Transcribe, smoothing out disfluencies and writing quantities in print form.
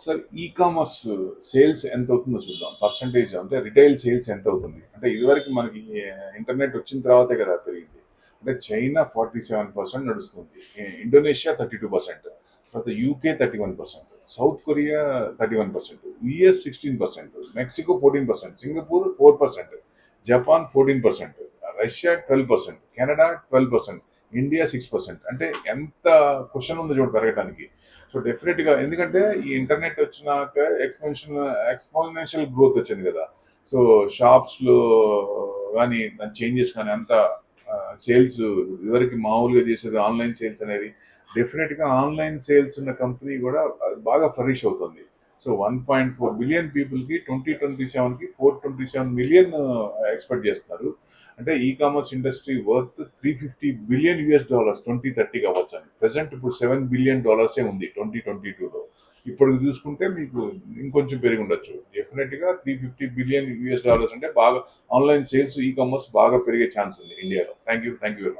ఒకసారి e commerce sales ఎంత అవుతుందో చూద్దాం. పర్సంటేజ్ అంటే రిటైల్ సేల్స్ ఎంత అవుతుంది అంటే ఇదివరకు మనకి ఇంటర్నెట్ వచ్చిన తర్వాతే కదా పెరిగింది. అంటే చైనా 47% నడుస్తుంది, ఇండోనేషియా 32%, తర్వాత UK 31%, south Korea 31%, US 16%, Mexico 14%, Singapore 4%, Japan 14%, Russia 12%, Canada 12%, India 6%. అంటే ఎంత క్వశ్చన్ ఉంది చూడు పెరగడానికి. సో డెఫినెట్ గా, ఎందుకంటే ఈ ఇంటర్నెట్ వచ్చినాక ఎక్స్పోనెన్షియల్ గ్రోత్ వచ్చింది కదా. సో షాప్స్ లో కానీ దాని చేంజెస్ కానీ అంత సేల్స్ ఇదివరకు మామూలుగా చేసేది ఆన్లైన్ సేల్స్ అనేది డెఫినెట్ గా ఆన్లైన్ సేల్స్ ఉన్న కంపెనీ కూడా బాగా ఫ్లరిష్ అవుతుంది. సో 1.4 బిలియన్ పీపుల్ కి 2027 కి 427 మిలియన్ ఎక్స్పెక్ట్ చేస్తున్నారు. అంటే e commerce industry worth $350 billion 2030 అవ్వచ్చు అని. ప్రెసెంట్ ఇప్పుడు $7 బిలియన్ ఉంది 2022లో. ఇప్పుడు చూసుకుంటే మీకు ఇంకొంచెం పెరిగి ఉండొచ్చు. డెఫినెట్ గా $350 బిలియన్ అంటే బాగా ఆన్లైన్ సేల్స్ ఈ కామర్స్ బాగా పెరిగే ఛాన్స్ ఉంది ఇండియాలో. Thank you very much.